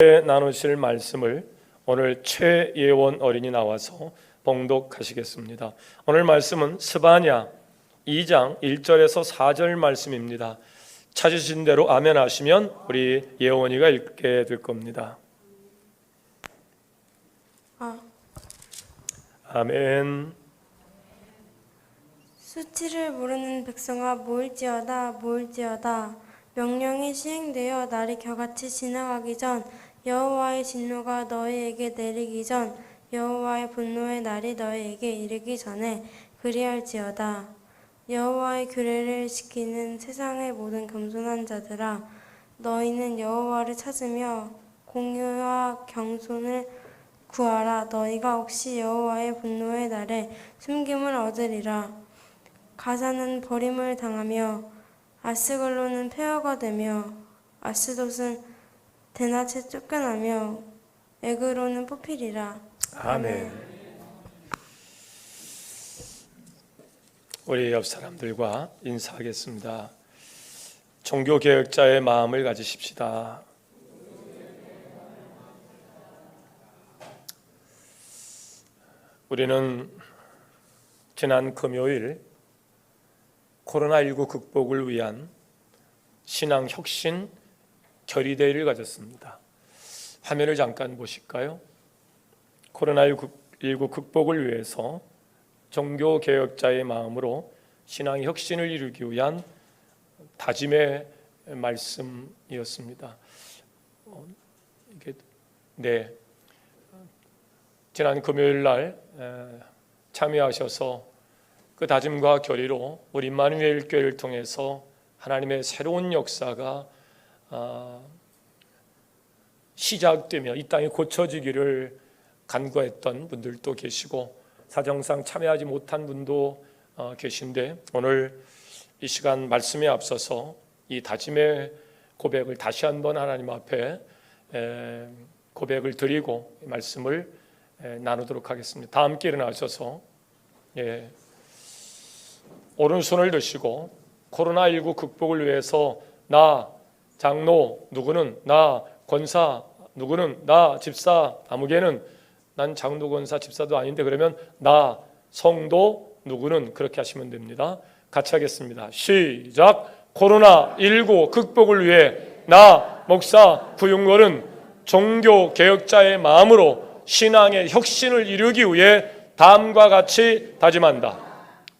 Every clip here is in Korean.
나누실 말씀을 오늘 최예원 어린이 나와서 봉독하시겠습니다. 오늘 말씀은 스바냐 2장 1절에서 4절 말씀입니다. 찾으신 대로 아멘 하시면 우리 예원이가 읽게 될 겁니다. 아멘. 수치를 모르는 백성아 모일지어다 모일지어다. 명령이 시행되어 날이 겨같이 지나가기 전 여호와의 진노가 너희에게 내리기 전 여호와의 분노의 날이 너희에게 이르기 전에 그리할지어다. 여호와의 규례를 지키는 세상의 모든 겸손한 자들아, 너희는 여호와를 찾으며 공의와 경손을 구하라. 너희가 혹시 여호와의 분노의 날에 숨김을 얻으리라. 가사는 버림을 당하며 아스글론은 폐허가 되며 아스돗은 대낮에 쫓겨나며 에그론은 뽑히리라. 아멘. 우리 옆 사람들과 인사하겠습니다. 종교개혁자의 마음을 가지십시다. 우리는 지난 금요일 코로나19 극복을 위한 신앙혁신 결의대회를 가졌습니다. 화면을 잠깐 보실까요? 코로나19 극복을 위해서 종교개혁자의 마음으로 신앙혁신을 이루기 위한 다짐의 말씀이었습니다. 지난 금요일 날 참여하셔서 그 다짐과 결의로 우리 임마누엘 교회를 통해서 하나님의 새로운 역사가 시작되며 이 땅이 고쳐지기를 간구했던 분들도 계시고 사정상 참여하지 못한 분도 계신데, 오늘 이 시간 말씀에 앞서서 이 다짐의 고백을 다시 한번 하나님 앞에 고백을 드리고 말씀을 나누도록 하겠습니다. 다 함께 일어나셔서 오른손을 드시고 코로나19 극복을 위해서 나 장로 누구는, 나 권사 누구는, 나 집사 아무개는, 난 장로 권사 집사도 아닌데 그러면 나 성도 누구는, 그렇게 하시면 됩니다. 같이 하겠습니다. 시작. 코로나19 극복을 위해 나 목사 구윤걸은 종교개혁자의 마음으로 신앙의 혁신을 이루기 위해 다음과 같이 다짐한다.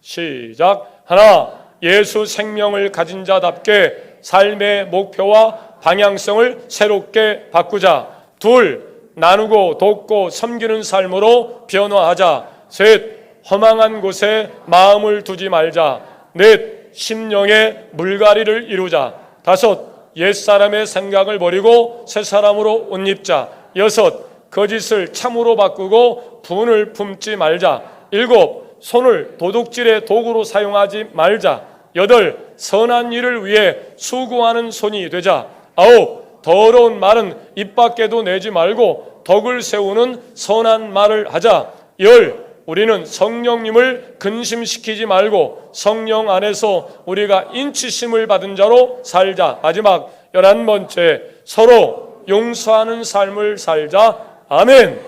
시작. 하나, 예수 생명을 가진 자답게 삶의 목표와 방향성을 새롭게 바꾸자. 둘, 나누고 돕고 섬기는 삶으로 변화하자. 셋, 허망한 곳에 마음을 두지 말자. 넷, 심령의 물갈이를 이루자. 다섯, 옛사람의 생각을 버리고 새사람으로 옷 입자. 여섯, 거짓을 참으로 바꾸고 분을 품지 말자. 일곱, 손을 도둑질의 도구로 사용하지 말자. 여덟, 선한 일을 위해 수고하는 손이 되자. 아홉, 더러운 말은 입 밖에도 내지 말고 덕을 세우는 선한 말을 하자. 열, 우리는 성령님을 근심시키지 말고 성령 안에서 우리가 인치심을 받은 자로 살자. 마지막 11번째, 서로 용서하는 삶을 살자. 아멘.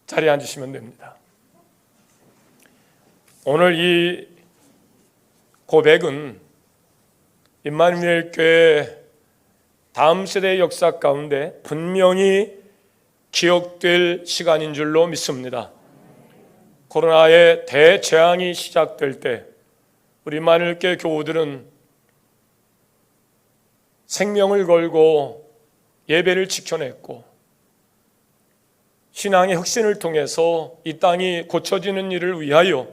자리에 앉으시면 됩니다. 오늘 이 고백은 임마누엘 교회 다음 세대의 역사 가운데 분명히 기억될 시간인 줄로 믿습니다. 코로나의 대재앙이 시작될 때 우리 임마누엘 교회 교우들은 생명을 걸고 예배를 지켜냈고 신앙의 혁신을 통해서 이 땅이 고쳐지는 일을 위하여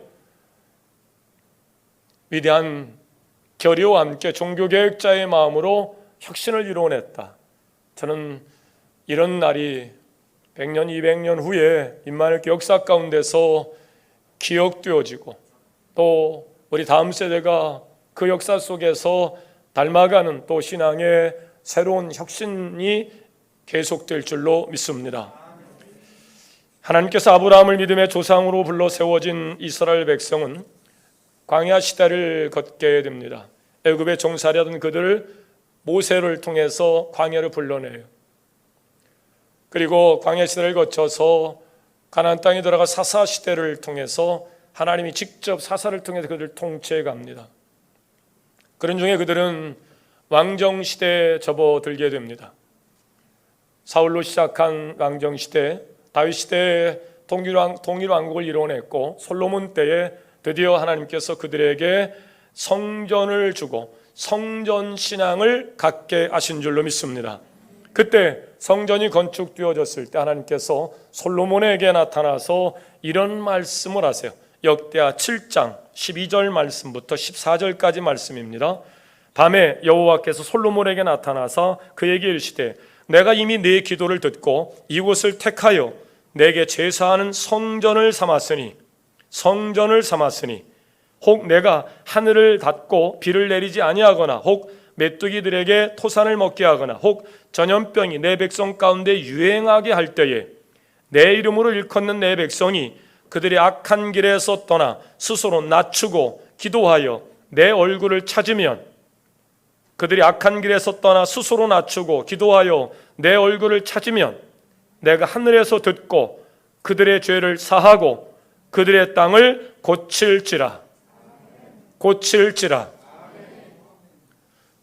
위대한 결의와 함께 종교개혁자의 마음으로 혁신을 이루어냈다. 저는 이런 날이 100년, 200년 후에 임마누엘 역사 가운데서 기억되어지고 또 우리 다음 세대가 그 역사 속에서 닮아가는 또 신앙의 새로운 혁신이 계속될 줄로 믿습니다. 하나님께서 아브라함을 믿음의 조상으로 불러 세워진 이스라엘 백성은 광야 시대를 걷게 됩니다. 애굽에 종살이하던 그들을 모세를 통해서 광야를 불러내요. 그리고 광야 시대를 거쳐서 가나안 땅에 들어가 사사 시대를 통해서 하나님이 직접 사사를 통해서 그들을 통치해 갑니다. 그런 중에 그들은 왕정 시대에 접어들게 됩니다. 사울로 시작한 왕정 시대, 다윗 시대에 통일 왕국을 이뤄냈고 솔로몬 때에 드디어 하나님께서 그들에게 성전을 주고 성전 신앙을 갖게 하신 줄로 믿습니다. 그때 성전이 건축되어졌을 때 하나님께서 솔로몬에게 나타나서 이런 말씀을 하세요. 역대하 7장 12절 말씀부터 14절까지 말씀입니다. 밤에 여호와께서 솔로몬에게 나타나서 그에게 이르시되 내가 이미 네 기도를 듣고 이곳을 택하여 내게 제사하는 성전을 삼았으니 혹 내가 하늘을 닫고 비를 내리지 아니하거나 혹 메뚜기들에게 토산을 먹게 하거나 혹 전염병이 내 백성 가운데 유행하게 할 때에 내 이름으로 일컫는 내 백성이 그들의 악한 길에서 떠나 스스로 낮추고 기도하여 내 얼굴을 찾으면 그들이 악한 길에서 떠나 스스로 낮추고 기도하여 내 얼굴을 찾으면 내가 하늘에서 듣고 그들의 죄를 사하고 그들의 땅을 고칠지라.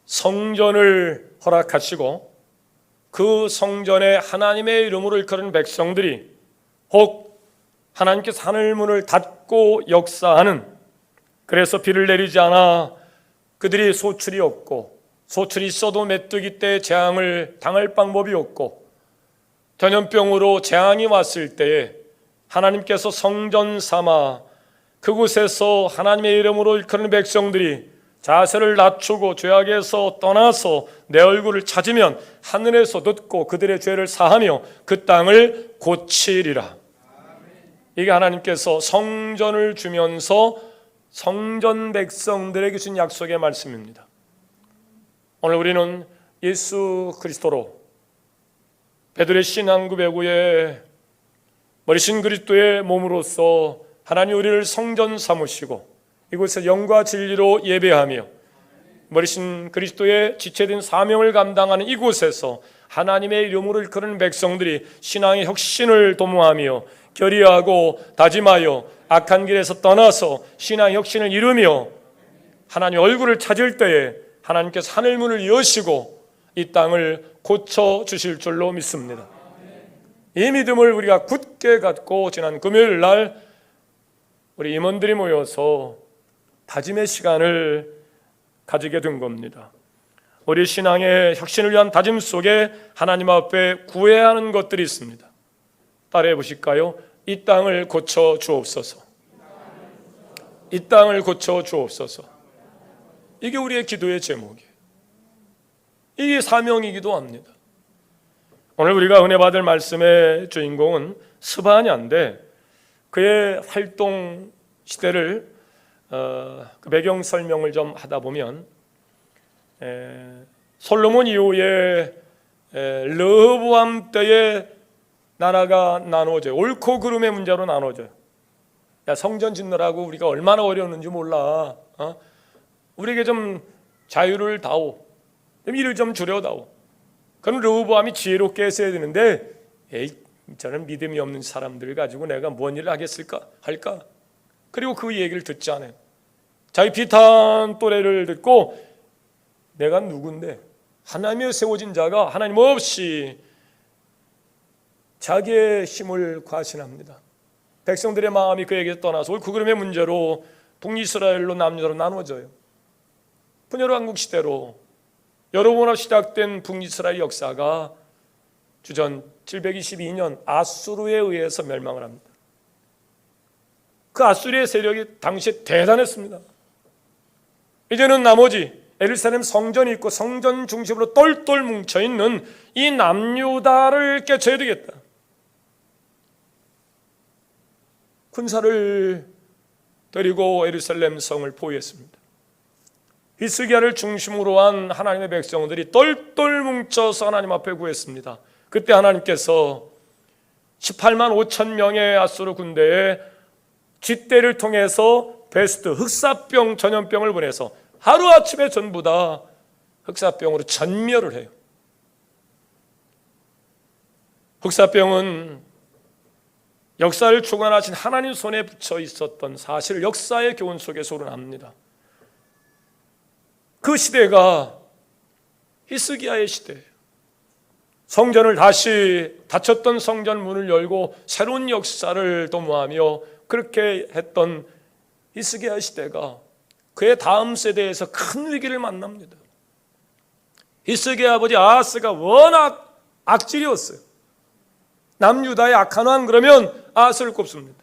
성전을 허락하시고 그 성전에 하나님의 이름으로 일컬은 백성들이 혹 하나님께서 하늘문을 닫고 역사하는, 그래서 비를 내리지 않아 그들이 소출이 없고 소출이 있어도 메뚜기 때 재앙을 당할 방법이 없고 전염병으로 재앙이 왔을 때에 하나님께서 성전 삼아 그곳에서 하나님의 이름으로 일컫는 백성들이 자세를 낮추고 죄악에서 떠나서 내 얼굴을 찾으면 하늘에서 듣고 그들의 죄를 사하며 그 땅을 고치리라. 이게 하나님께서 성전을 주면서 성전 백성들에게 주신 약속의 말씀입니다. 오늘 우리는 예수 그리스도로 베드레 신앙구 배구에 머리신 그리스도의 몸으로서 하나님 우리를 성전 삼으시고 이곳에 영과 진리로 예배하며 머리신 그리스도의 지체된 사명을 감당하는 이곳에서 하나님의 이름으로 일컫는 백성들이 신앙의 혁신을 도모하며 결의하고 다짐하여 악한 길에서 떠나서 신앙의 혁신을 이루며 하나님 얼굴을 찾을 때에 하나님께서 하늘문을 여시고 이 땅을 고쳐주실 줄로 믿습니다. 이 믿음을 우리가 굳게 갖고 지난 금요일 날 우리 임원들이 모여서 다짐의 시간을 가지게 된 겁니다. 우리 신앙의 혁신을 위한 다짐 속에 하나님 앞에 구해야 하는 것들이 있습니다. 따라해 보실까요? 이 땅을 고쳐 주옵소서. 이 땅을 고쳐 주옵소서. 이게 우리의 기도의 제목이에요. 이게 사명이기도 합니다. 오늘 우리가 은혜 받을 말씀의 주인공은 스바냐인데 그의 활동 시대를 그 배경 설명을 좀 하다 보면 솔로몬 이후에 르호보암 때에 나라가 나눠져요. 옳고 그름의 문제로 나눠져요. 야, 성전 짓느라고 우리가 얼마나 어려웠는지 몰라. 우리에게 좀 자유를 다오. 일을 좀 줄여다오. 그럼 르호보암이 지혜롭게 했어야 되는데 에이, 저는 믿음이 없는 사람들 가지고 내가 뭔 일을 할까? 그리고 그 얘기를 듣지 않아요. 자기 비탄 또래를 듣고 내가 누군데 하나님의 세워진 자가 하나님 없이 자기의 힘을 과신합니다. 백성들의 마음이 그에게 떠나서 옳고 그름의 문제로 북이스라엘로 남녀로 나눠져요. 분열 왕국 시대로 여러 번으로 시작된 북이스라엘 역사가 주전 722년 아수르에 의해서 멸망을 합니다. 그 아수르의 세력이 당시에 대단했습니다. 이제는 나머지 예루살렘 성전이 있고 성전 중심으로 똘똘 뭉쳐있는 이 남유다를 깨쳐야 되겠다. 군사를 데리고 예루살렘 성을 포위했습니다. 히스기야를 중심으로 한 하나님의 백성들이 똘똘 뭉쳐서 하나님 앞에 구했습니다. 그때 하나님께서 18만 5천 명의 아수르 군대에 쥐떼를 통해서 베스트 흑사병 전염병을 보내서 하루아침에 전부 다 흑사병으로 전멸을 해요. 흑사병은 역사를 주관하신 하나님 손에 붙여 있었던 사실, 역사의 교훈 속에서 우러납니다. 그 시대가 히스기야의 시대예요. 성전을 다시 닫혔던 성전 문을 열고 새로운 역사를 도모하며 그렇게 했던 히스기야 시대가 그의 다음 세대에서 큰 위기를 만납니다. 히스기야 아버지 아하스가 워낙 악질이었어요. 남유다의 악한 왕 그러면 아하스를 꼽습니다.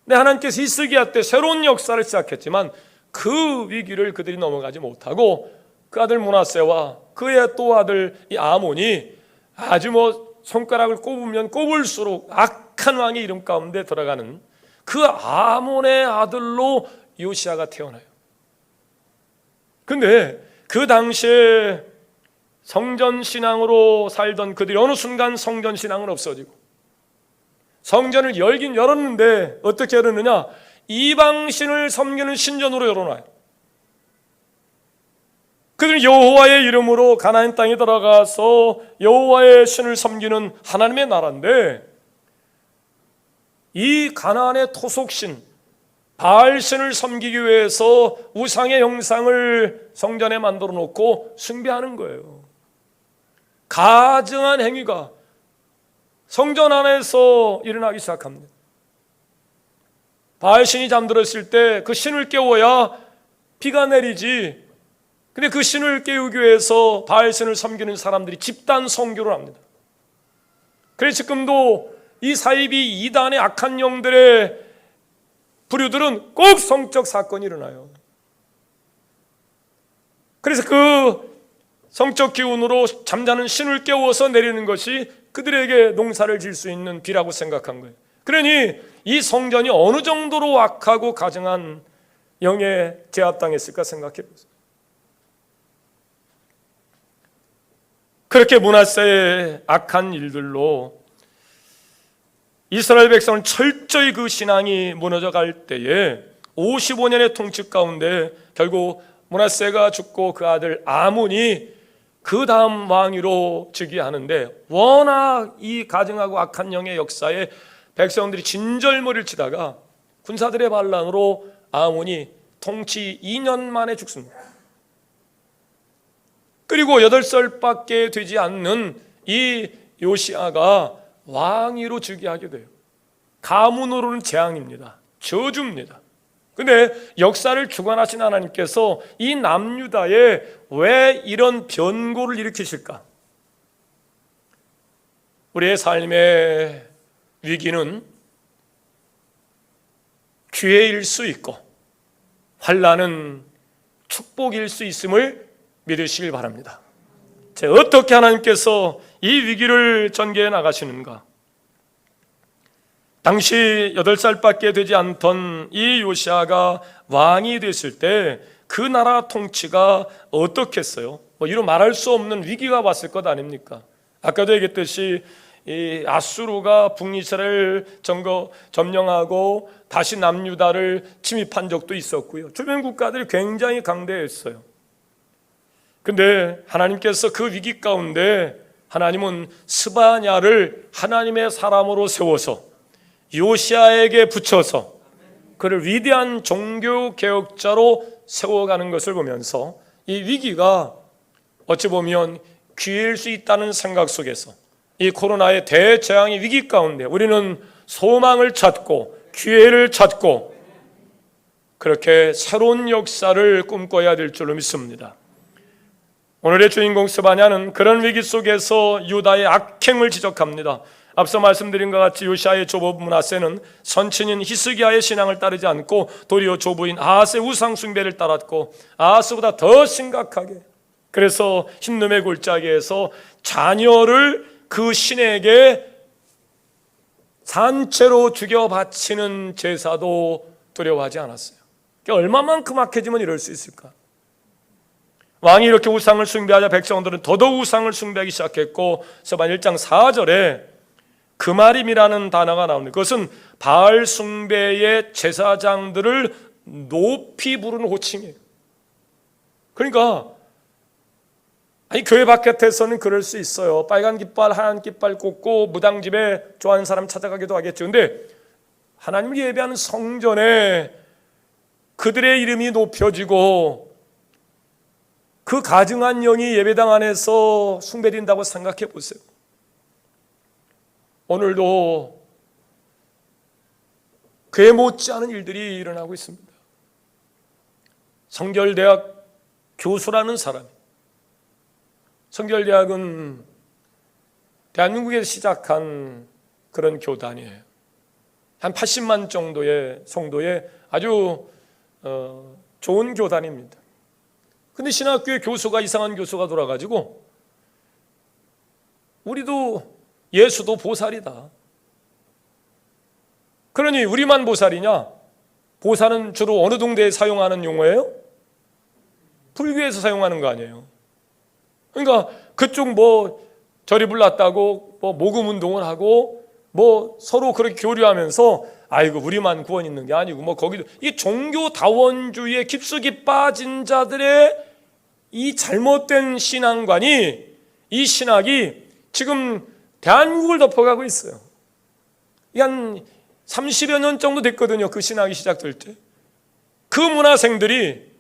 근데 하나님께서 히스기야 때 새로운 역사를 시작했지만 그 위기를 그들이 넘어가지 못하고 그 아들 므낫세와 그의 또 아들 이 아몬이 아주 손가락을 꼽으면 꼽을수록 악한 왕의 이름 가운데 들어가는 그 아몬의 아들로 요시야가 태어나요. 근데 그 당시에 성전신앙으로 살던 그들이 어느 순간 성전신앙은 없어지고 성전을 열긴 열었는데 어떻게 열었느냐? 이방신을 섬기는 신전으로 열어놔요. 그들은 여호와의 이름으로 가나안 땅에 들어가서 여호와의 신을 섬기는 하나님의 나라인데 이 가나안의 토속신 바알신을 섬기기 위해서 우상의 형상을 성전에 만들어 놓고 숭배하는 거예요. 가증한 행위가 성전 안에서 일어나기 시작합니다. 바알신이 잠들었을 때 그 신을 깨워야 비가 내리지. 근데 그 신을 깨우기 위해서 바알신을 섬기는 사람들이 집단 성교를 합니다. 그래서 지금도 이 사이비 이단의 악한 영들의 부류들은 꼭 성적 사건이 일어나요. 그래서 그 성적 기운으로 잠자는 신을 깨워서 내리는 것이 그들에게 농사를 질 수 있는 비라고 생각한 거예요. 그러니 이 성전이 어느 정도로 악하고 가증한 영에 제압당했을까 생각해 보세요. 그렇게 므낫세의 악한 일들로 이스라엘 백성은 철저히 그 신앙이 무너져 갈 때에 55년의 통치 가운데 결국 므낫세가 죽고 그 아들 아몬이 그 다음 왕위로 즉위하는데 워낙 이 가증하고 악한 영의 역사에 백성들이 진절머리를 치다가 군사들의 반란으로 아몬이 통치 2년 만에 죽습니다. 그리고 8살밖에 되지 않는 이 요시야가 왕위로 즉위하게 돼요. 가문으로는 재앙입니다. 저주입니다. 근데 역사를 주관하신 하나님께서 이 남유다에 왜 이런 변고를 일으키실까? 우리의 삶의 위기는 기회일 수 있고 환난은 축복일 수 있음을 믿으시길 바랍니다. 어떻게 하나님께서 이 위기를 전개해 나가시는가? 당시 8살밖에 되지 않던 이 요시야가 왕이 됐을 때 그 나라 통치가 어떻겠어요? 이루 말할 수 없는 위기가 왔을 것 아닙니까? 아까도 얘기했듯이 이 아수르가 북이스라엘 점령하고 다시 남유다를 침입한 적도 있었고요. 주변 국가들이 굉장히 강대했어요. 근데 하나님께서 그 위기 가운데 하나님은 스바냐를 하나님의 사람으로 세워서 요시야에게 붙여서 그를 위대한 종교개혁자로 세워가는 것을 보면서 이 위기가 어찌 보면 기회일 수 있다는 생각 속에서 이 코로나의 대재앙의 위기 가운데 우리는 소망을 찾고 기회를 찾고 그렇게 새로운 역사를 꿈꿔야 될 줄로 믿습니다. 오늘의 주인공 스바냐는 그런 위기 속에서 유다의 악행을 지적합니다. 앞서 말씀드린 것 같이 요시야의 조부 므낫세는 선친인 히스기야의 신앙을 따르지 않고 도리어 조부인 아하스의 우상 숭배를 따랐고 아하스보다 더 심각하게 그래서 흰놈의 골짜기에서 자녀를 그 신에게 산채로 죽여 바치는 제사도 두려워하지 않았어요. 얼마만큼 악해지면 이럴 수 있을까? 왕이 이렇게 우상을 숭배하자 백성들은 더더욱 우상을 숭배하기 시작했고 스바냐 1장 4절에 그마림이라는 단어가 나옵니다. 그것은 바알 숭배의 제사장들을 높이 부르는 호칭이에요. 그러니까 아니 교회 바깥에서는 그럴 수 있어요. 빨간 깃발 하얀 깃발 꽂고 무당집에 좋아하는 사람 찾아가기도 하겠죠. 근데 하나님을 예배하는 성전에 그들의 이름이 높여지고 그 가증한 영이 예배당 안에서 숭배된다고 생각해 보세요. 오늘도 그에 못지않은 일들이 일어나고 있습니다. 성결대학 교수라는 사람, 성결대학은 대한민국에서 시작한 그런 교단이에요. 한 80만 정도의 성도의 아주 좋은 교단입니다. 근데 신학교에 교수가 이상한 교수가 돌아가지고 우리도 예수도 보살이다. 그러니 우리만 보살이냐? 보살은 주로 어느 동네에 사용하는 용어예요? 불교에서 사용하는 거 아니에요. 그러니까 그쪽 뭐 절이 불났다고 뭐 모금 운동을 하고 뭐 서로 그렇게 교류하면서 아이고 우리만 구원 있는 게 아니고 뭐 거기도 이 종교다원주의에 깊숙이 빠진 자들의 이 잘못된 신앙관이 이 신학이 지금 대한민국을 덮어가고 있어요. 이게 한 30여 년 정도 됐거든요. 그 신학이 시작될 때. 그 문화생들이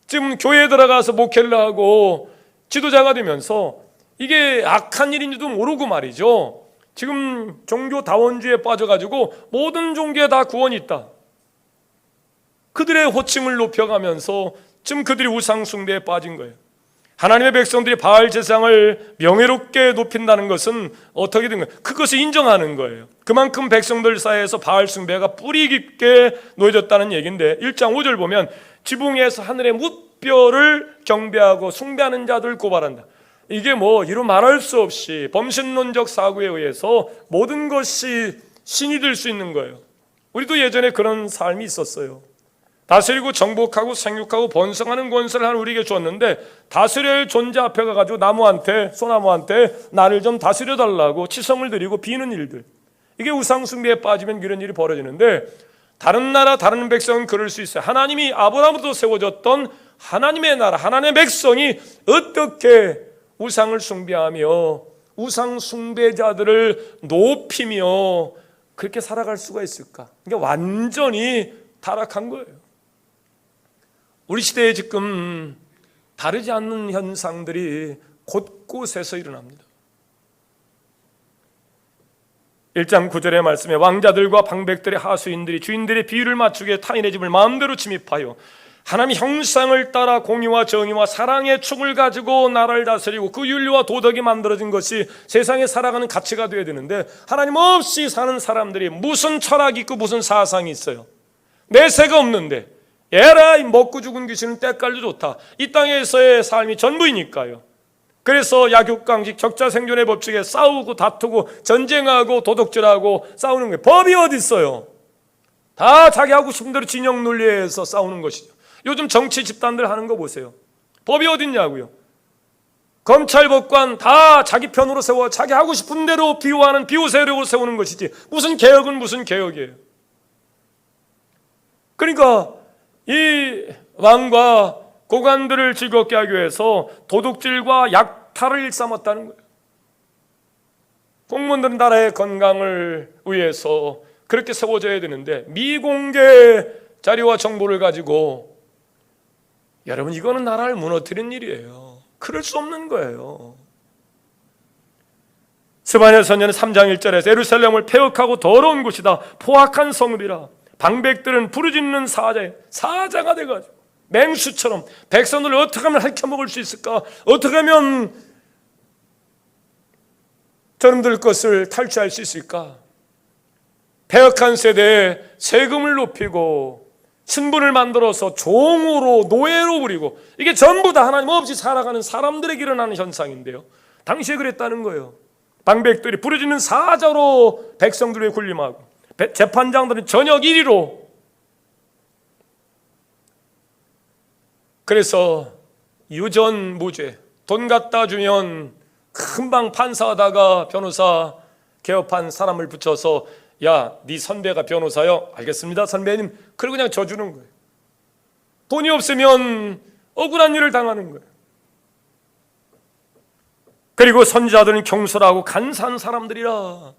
지금 교회에 들어가서 목회를 하고 지도자가 되면서 이게 악한 일인지도 모르고 말이죠. 지금 종교다원주의에 빠져가지고 모든 종교에 다 구원이 있다. 그들의 호칭을 높여가면서 지금 그들이 우상숭배에 빠진 거예요. 하나님의 백성들이 바알 제사장을 명예롭게 높인다는 것은 어떻게 된 거예요? 그것을 인정하는 거예요. 그만큼 백성들 사이에서 바알 숭배가 뿌리 깊게 놓여졌다는 얘기인데 1장 5절 보면 지붕에서 하늘의 뭇별을 경배하고 숭배하는 자들을 고발한다. 이게 뭐 이루 말할 수 없이 범신론적 사고에 의해서 모든 것이 신이 될 수 있는 거예요. 우리도 예전에 그런 삶이 있었어요. 다스리고 정복하고 생육하고 번성하는 권세를 하나님 우리에게 줬는데 다스려야 존재 앞에 가가지고 나무한테 소나무한테 나를 좀 다스려달라고 치성을 드리고 비는 일들, 이게 우상숭배에 빠지면 이런 일이 벌어지는데 다른 나라 다른 백성은 그럴 수 있어요. 하나님이 아브라함으로 세워졌던 하나님의 나라 하나님의 백성이 어떻게 우상을 숭배하며 우상 숭배자들을 높이며 그렇게 살아갈 수가 있을까? 이게 완전히 타락한 거예요. 우리 시대에 지금 다르지 않는 현상들이 곳곳에서 일어납니다. 1장 9절의 말씀에 왕자들과 방백들의 하수인들이 주인들의 비유를 맞추게 타인의 집을 마음대로 침입하여 하나님의 형상을 따라 공의와 정의와 사랑의 축을 가지고 나라를 다스리고 그 윤리와 도덕이 만들어진 것이 세상에 살아가는 가치가 되어야 되는데 하나님 없이 사는 사람들이 무슨 철학이 있고 무슨 사상이 있어요? 내세가 없는데 에라이 먹고 죽은 귀신은 때깔도 좋다. 이 땅에서의 삶이 전부이니까요. 그래서 약육강식 적자생존의 법칙에 싸우고 다투고 전쟁하고 도덕질하고 싸우는 거예요. 법이 어디 있어요? 다 자기 하고 싶은 대로 진영 논리에서 싸우는 것이죠. 요즘 정치 집단들 하는 거 보세요. 법이 어디 있냐고요. 검찰 법관 다 자기 편으로 세워 자기 하고 싶은 대로 비호하는 비호 세력으로 세우는 것이지 무슨 개혁은 무슨 개혁이에요. 그러니까 이 왕과 고관들을 즐겁게 하기 위해서 도둑질과 약탈을 일삼았다는 거예요. 공무원들은 나라의 건강을 위해서 그렇게 세워져야 되는데 미공개 자료와 정보를 가지고 여러분 이거는 나라를 무너뜨리는 일이에요. 그럴 수 없는 거예요. 스바냐 선지자는 3장 1절에서 예루살렘을 폐역하고 더러운 곳이다 포악한 성읍이라 방백들은 부르짖는 사자가 돼가지고 맹수처럼 백성들을 어떻게 하면 핥혀먹을 수 있을까? 어떻게 하면 저놈들 것을 탈취할 수 있을까? 폐역한 세대에 세금을 높이고 신분을 만들어서 종으로 노예로 부리고 이게 전부 다 하나님 없이 살아가는 사람들에게 일어나는 현상인데요. 당시에 그랬다는 거예요. 방백들이 부르짖는 사자로 백성들을 군림하고 재판장들은 저녁 1위로. 그래서 유전무죄, 돈 갖다 주면 금방 판사하다가 변호사 개업한 사람을 붙여서 야, 네 선배가 변호사요? 알겠습니다 선배님. 그리고 그냥 져주는 거예요. 돈이 없으면 억울한 일을 당하는 거예요. 그리고 선지자들은 경솔하고 간사한 사람들이라.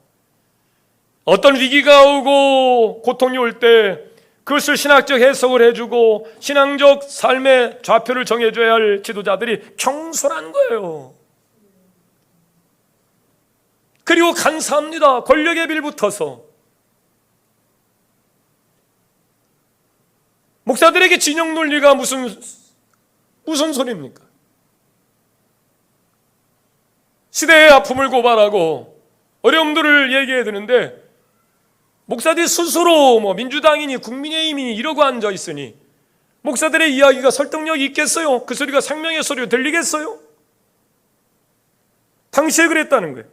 어떤 위기가 오고 고통이 올 때 그것을 신학적 해석을 해주고 신앙적 삶의 좌표를 정해줘야 할 지도자들이 경솔한 거예요. 그리고 간사합니다. 권력에 빌붙어서. 목사들에게 진영 논리가 무슨 소리입니까? 시대의 아픔을 고발하고 어려움들을 얘기해야 되는데 목사들이 스스로 민주당이니 국민의힘이니 이러고 앉아 있으니 목사들의 이야기가 설득력이 있겠어요? 그 소리가 생명의 소리로 들리겠어요? 당시에 그랬다는 거예요.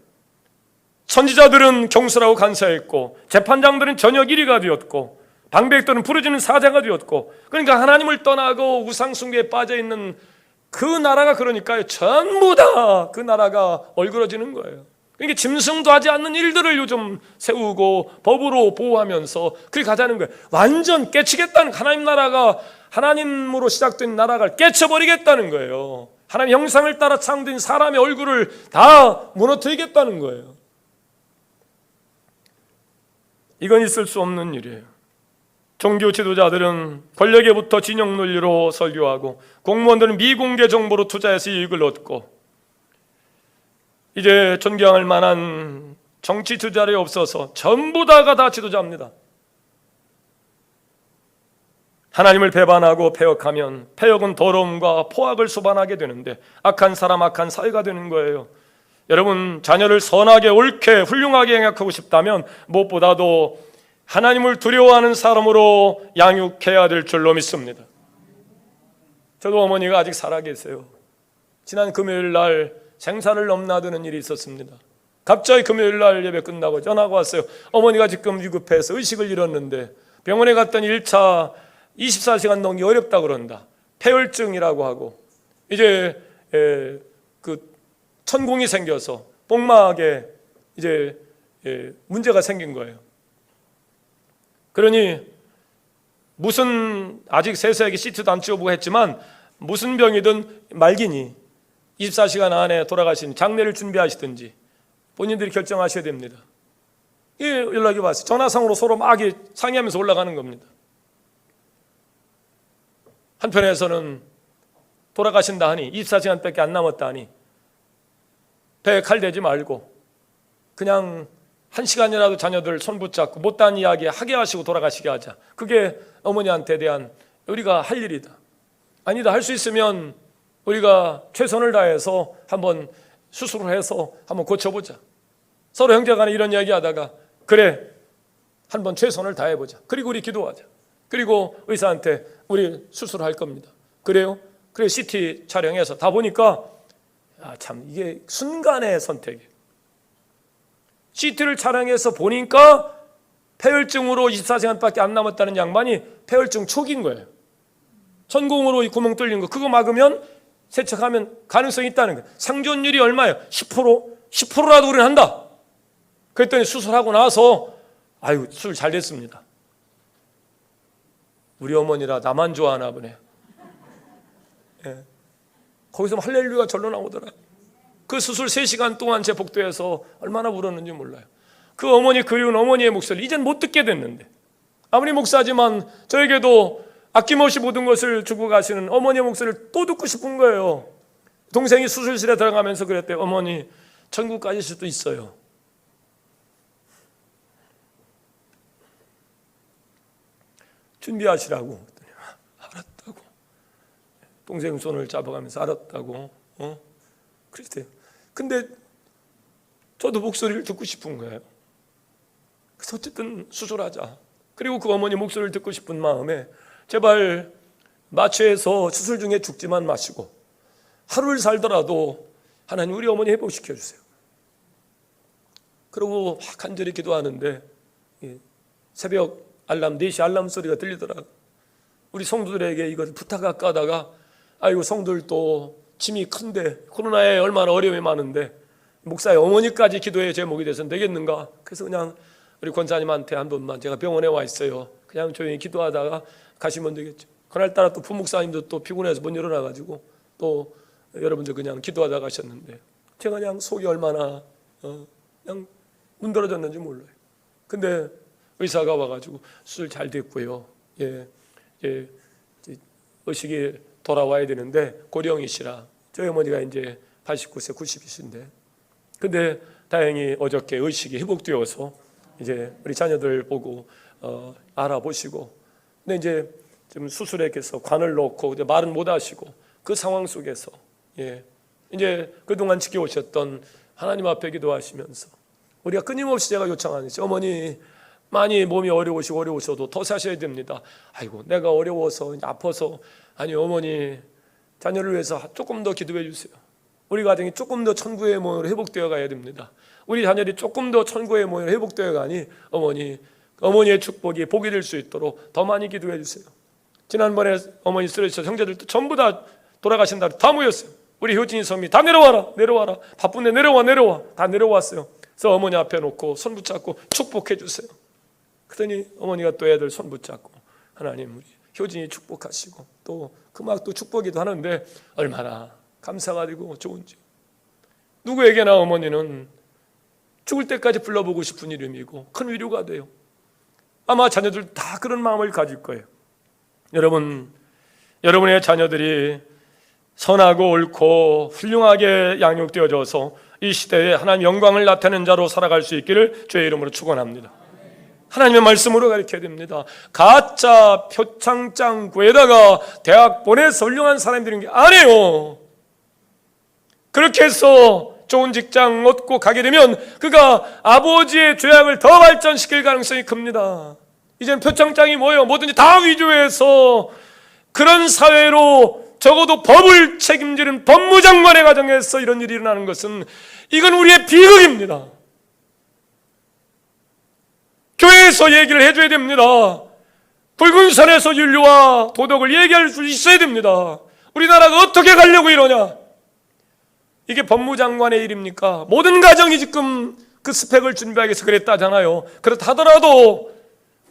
선지자들은 경솔하고 간사했고 재판장들은 저녁 1위가 되었고 방백들은 부르짖는 사자가 되었고, 그러니까 하나님을 떠나고 우상숭배에 빠져있는 그 나라가, 그러니까 전부 다 그 나라가 얼그러지는 거예요. 그러니까 짐승도 하지 않는 일들을 요즘 세우고 법으로 보호하면서 그렇게 가자는 거예요. 완전 깨치겠다는, 하나님 나라가, 하나님으로 시작된 나라가 깨쳐버리겠다는 거예요. 하나님 형상을 따라 창조된 사람의 얼굴을 다 무너뜨리겠다는 거예요. 이건 있을 수 없는 일이에요. 종교 지도자들은 권력에부터 진영 논리로 설교하고 공무원들은 미공개 정보로 투자해서 이익을 얻고, 이제 존경할 만한 정치 지도자들이 없어서 전부 다가 다 지도자입니다. 하나님을 배반하고 패역하면 패역은 더러움과 포악을 수반하게 되는데 악한 사람 악한 사회가 되는 거예요. 여러분, 자녀를 선하게 옳게 훌륭하게 양육하고 싶다면 무엇보다도 하나님을 두려워하는 사람으로 양육해야 될 줄로 믿습니다. 저도 어머니가 아직 살아계세요. 지난 금요일 날 생사를 넘나드는 일이 있었습니다. 갑자기 금요일 날 예배 끝나고 전화가 왔어요. 어머니가 지금 위급해서 의식을 잃었는데 병원에 갔더니 1차 24시간 넘기 어렵다고 그런다. 폐혈증이라고 하고 이제 그 천공이 생겨서 복막에 이제 문제가 생긴 거예요. 그러니 무슨, 아직 세세하게 CT도 안 찍어보고 했지만 무슨 병이든 말기니 24시간 안에 돌아가신 장례를 준비하시든지 본인들이 결정하셔야 됩니다. 이 연락이 왔어요. 전화상으로 서로 막 상의하면서 올라가는 겁니다. 한편에서는 돌아가신다 하니 24시간밖에 안 남았다 하니 배에 칼 대지 말고 그냥 1시간이라도 자녀들 손 붙잡고 못다한 이야기 하게 하시고 돌아가시게 하자. 그게 어머니한테 대한 우리가 할 일이다. 아니다, 할 수 있으면 우리가 최선을 다해서 한번 수술을 해서 한번 고쳐보자. 서로 형제간에 이런 이야기 하다가 그래, 한번 최선을 다해보자. 그리고 우리 기도하자. 그리고 의사한테 우리 수술할 겁니다. 그래요? 그래, CT 촬영해서 다 보니까 참 이게 순간의 선택이에요. CT를 촬영해서 보니까 폐혈증으로 24시간밖에 안 남았다는 양반이 폐혈증 초기인 거예요. 천공으로 이 구멍 뚫린 거, 그거 막으면 세척하면 가능성이 있다는 거예요. 생존율이 얼마예요? 10%? 10%라도 우리는 한다. 그랬더니 수술하고 나서 아유, 수술 잘 됐습니다. 우리 어머니라 나만 좋아하나 보네. 예. 거기서 할렐루야 절로 나오더라. 그 수술 3시간 동안 제 복도에서 얼마나 울었는지 몰라요. 그 어머니 그리운 어머니의 목소리 이젠 못 듣게 됐는데, 아무리 목사지만 저에게도 아낌없이 모든 것을 주고 가시는 어머니의 목소리를 또 듣고 싶은 거예요. 동생이 수술실에 들어가면서 그랬대요. 어머니, 천국 가실 수도 있어요. 준비하시라고. 알았다고. 동생 손을 잡아가면서 알았다고. 그랬대요. 근데 저도 목소리를 듣고 싶은 거예요. 그래서 어쨌든 수술하자. 그리고 그 어머니 목소리를 듣고 싶은 마음에 제발 마취해서 수술 중에 죽지만 마시고 하루를 살더라도 하나님 우리 어머니 회복시켜 주세요. 그러고 막 간절히 기도하는데 새벽 알람 4시 알람 소리가 들리더라고요. 우리 성도들에게 이걸 부탁할까 하다가 아이고, 성도들도 짐이 큰데 코로나에 얼마나 어려움이 많은데 목사의 어머니까지 기도의 제목이 돼서는 되겠는가. 그래서 그냥 우리 권사님한테 한 번만, 제가 병원에 와 있어요, 그냥 조용히 기도하다가 가시면 되겠죠. 그날따라 또 부목사님도 또 피곤해서 못 일어나가지고 또 여러분들 그냥 기도하다 가셨는데 제가 그냥 속이 얼마나 그냥 문드러졌는지 몰라요. 근데 의사가 와가지고 수술 잘 됐고요. 의식이 돌아와야 되는데 고령이시라 저희 어머니가 이제 89세, 90이신데, 근데 다행히 어저께 의식이 회복되어서 이제 우리 자녀들 보고 알아보시고, 근데 이제 지금 수술에 계서 관을 넣고 이제 말은 못 하시고 그 상황 속에서 이제 그동안 지켜오셨던 하나님 앞에 기도하시면서 우리가 끊임없이 제가 요청하는 것이, 어머니 많이 몸이 어려우셔도 더 사셔야 됩니다. 아이고 내가 어려워서 아파서, 아니 어머니 자녀를 위해서 조금 더 기도해 주세요. 우리 가정이 조금 더 천국의 모형으로 회복되어 가야 됩니다. 우리 자녀들이 조금 더 천국의 모형으로 회복되어 가니 어머니의 축복이 복이 될 수 있도록 더 많이 기도해 주세요. 지난번에 어머니 쓰러지셔서 형제들도 전부 다 돌아가신다 다 모였어요. 우리 효진이 섬이 다 내려와라 바쁜데 내려와 다 내려왔어요. 그래서 어머니 앞에 놓고 손 붙잡고 축복해 주세요. 그러더니 어머니가 또 애들 손 붙잡고 하나님 우리 효진이 축복하시고 또 또 축복이기도 하는데 얼마나 감사가지고 좋은지. 누구에게나 어머니는 죽을 때까지 불러보고 싶은 이름이고 큰 위로가 돼요. 아마 자녀들 다 그런 마음을 가질 거예요. 여러분의 자녀들이 선하고 옳고 훌륭하게 양육되어져서 이 시대에 하나님 영광을 나타내는 자로 살아갈 수 있기를 주의 이름으로 축원합니다. 하나님의 말씀으로 가르쳐야 됩니다. 가짜 표창장구에다가 대학 보내서 훌륭한 사람이 되는 게 아니에요. 그렇게 해서 좋은 직장 얻고 가게 되면 그가 아버지의 죄악을 더 발전시킬 가능성이 큽니다. 이제는 표창장이 뭐예요? 뭐든지 다 위조해서 그런 사회로 적어도 법을 책임지는 법무장관의 가정에서 이런 일이 일어나는 것은 이건 우리의 비극입니다. 교회에서 얘기를 해줘야 됩니다. 붉은 선에서 윤리와 도덕을 얘기할 수 있어야 됩니다. 우리나라가 어떻게 가려고 이러냐? 이게 법무장관의 일입니까? 모든 가정이 지금 그 스펙을 준비하기 위해서 그랬다잖아요. 그렇다 하더라도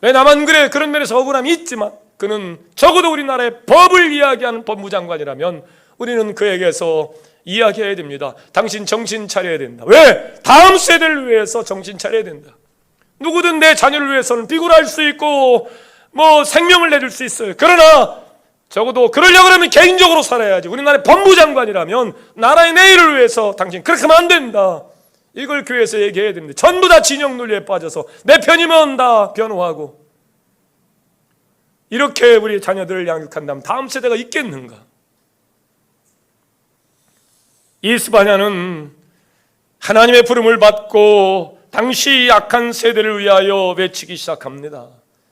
왜 나만 그래? 그런 면에서 억울함이 있지만 그는 적어도 우리나라의 법을 이야기하는 법무장관이라면 우리는 그에게서 이야기해야 됩니다. 당신 정신 차려야 된다. 왜? 다음 세대를 위해서 정신 차려야 된다. 누구든 내 자녀를 위해서는 비굴할 수 있고 생명을 내줄 수 있어요. 그러나 적어도 그러려고 하면 개인적으로 살아야지. 우리나라의 법무장관이라면 나라의 내일을 위해서 당신 그렇게 하면 안 된다. 이걸 교회에서 얘기해야 됩니다. 전부 다 진영 논리에 빠져서 내 편이면 다 변호하고 이렇게 우리 자녀들을 양육한다면 다음 세대가 있겠는가? 이 스바냐는 하나님의 부름을 받고 당시 약한 세대를 위하여 외치기 시작합니다.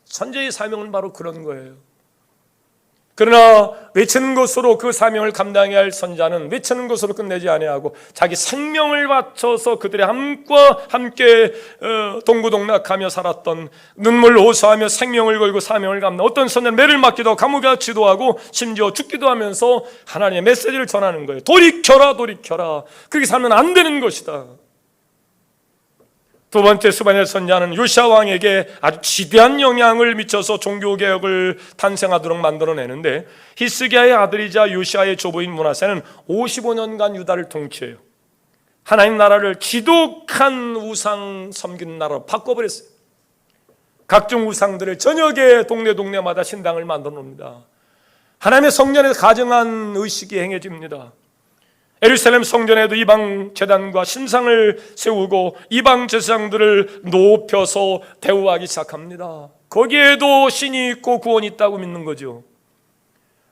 선제의 사명은 바로 그런 거예요. 그러나 외치는 것으로 그 사명을 감당해야 할 선자는 외치는 것으로 끝내지 아니하고 자기 생명을 바쳐서 그들의 함께 동고동락하며 살았던, 눈물 호소하며 생명을 걸고 사명을 감당, 어떤 선자는 매를 맞기도 하고 감옥에 갇히기도 하고 심지어 죽기도 하면서 하나님의 메시지를 전하는 거예요. 돌이켜라 돌이켜라, 그렇게 살면 안 되는 것이다. 두 번째 스바냐 선자는 요시야 왕에게 아주 지대한 영향을 미쳐서 종교개혁을 탄생하도록 만들어내는데, 히스기야의 아들이자 요시야의 조부인 므낫세는 55년간 유다를 통치해요. 하나님 나라를 지독한 우상 섬기는 나라로 바꿔버렸어요. 각종 우상들을 저녁에 동네마다 신당을 만들어 놓습니다. 하나님의 성전에서 가증한 의식이 행해집니다. 예루살렘 성전에도 이방 제단과 신상을 세우고 이방 제사장들을 높여서 대우하기 시작합니다. 거기에도 신이 있고 구원이 있다고 믿는 거죠.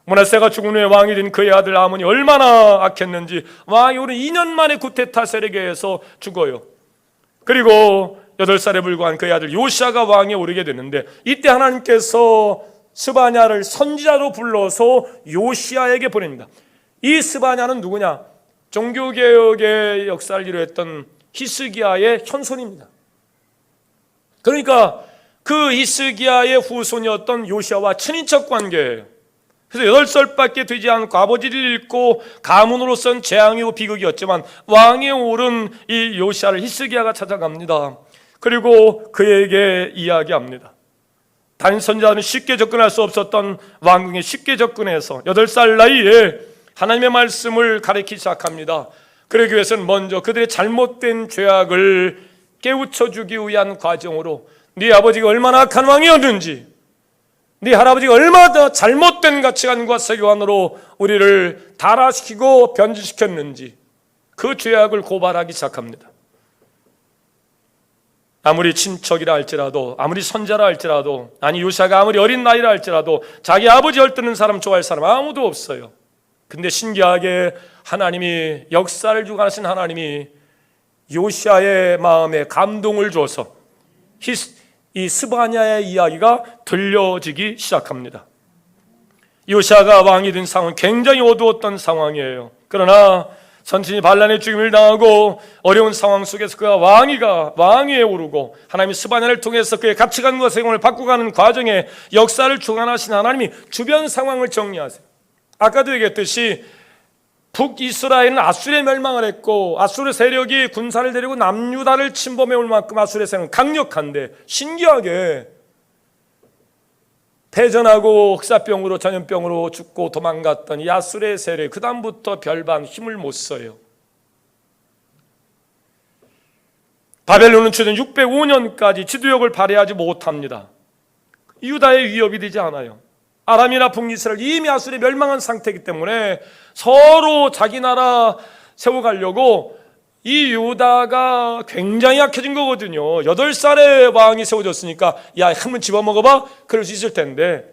므낫세가 죽은 후에 왕이 된 그의 아들 아몬이 얼마나 악했는지 왕이 오른 2년 만에 구테타 세력에 의해서 죽어요. 그리고 8살에 불과한 그의 아들 요시야가 왕에 오르게 되는데, 이때 하나님께서 스바냐를 선지자로 불러서 요시야에게 보냅니다. 이 스바냐는 누구냐? 종교개혁의 역사를 이루었던 히스기야의 현손입니다. 그러니까 그 히스기야의 후손이었던 요시야와 친인척 관계예요. 그래서 8살밖에 되지 않고 아버지를 잃고 가문으로서는 재앙이고 비극이었지만 왕에 오른 이 요시야를 히스기야가 찾아갑니다. 그리고 그에게 이야기합니다. 다른 선지자는 쉽게 접근할 수 없었던 왕궁에 쉽게 접근해서 8살 나이에 하나님의 말씀을 가르치기 시작합니다. 그러기 위해서는 먼저 그들의 잘못된 죄악을 깨우쳐주기 위한 과정으로 네 아버지가 얼마나 악한 왕이었는지, 네 할아버지가 얼마나 잘못된 가치관과 세계관으로 우리를 타락시키고 변질시켰는지 그 죄악을 고발하기 시작합니다. 아무리 친척이라 할지라도, 아무리 선자라 할지라도, 아니 요시아가 아무리 어린 나이라 할지라도 자기 아버지 헐뜯는 사람 좋아할 사람 아무도 없어요. 근데 신기하게 하나님이, 역사를 주관하신 하나님이 요시아의 마음에 감동을 줘서 이 스바냐의 이야기가 들려지기 시작합니다. 요시아가 왕이 된 상황은 굉장히 어두웠던 상황이에요. 그러나 선친이 반란의 죽임을 당하고 어려운 상황 속에서 그가 왕위에 오르고 하나님이 스바냐를 통해서 그의 가치관과 생활을 바꿔가는 과정에 역사를 주관하신 하나님이 주변 상황을 정리하세요. 아까도 얘기했듯이 북이스라엘은 아수르에 멸망을 했고 아수르 세력이 군사를 데리고 남유다를 침범해 올 만큼 아수르의 세력은 강력한데, 신기하게 패전하고 흑사병으로 전염병으로 죽고 도망갔던 이 아수르의 세력, 그 다음부터 별반 힘을 못 써요. 바벨론은 최근 605년까지 지도력을 발휘하지 못합니다. 유다의 위협이 되지 않아요. 아람이나 북이스라엘 이미 아수르에 멸망한 상태이기 때문에 서로 자기 나라 세워가려고 이 유다가 굉장히 약해진 거거든요. 8살에 왕이 세워졌으니까 야, 한번 집어먹어봐? 그럴 수 있을 텐데,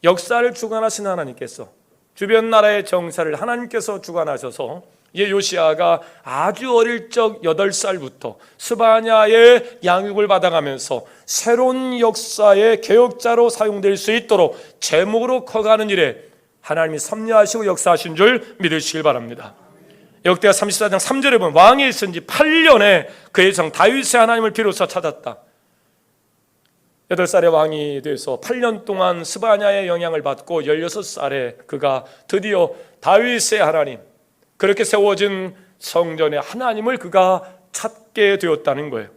역사를 주관하신 하나님께서, 주변 나라의 정사를 하나님께서 주관하셔서 이 요시아가 아주 어릴 적 8살부터 스바냐의 양육을 받아가면서 새로운 역사의 개혁자로 사용될 수 있도록 제목으로 커가는 일에 하나님이 섭리하시고 역사하신 줄 믿으시길 바랍니다. 역대하 34장 3절에 보면 왕이 있은 지 8년에 그의 성 다윗의 하나님을 비로소 찾았다. 8살에 왕이 돼서 8년 동안 스바냐의 영향을 받고 16살에 그가 드디어 다윗의 하나님, 그렇게 세워진 성전의 하나님을 그가 찾게 되었다는 거예요.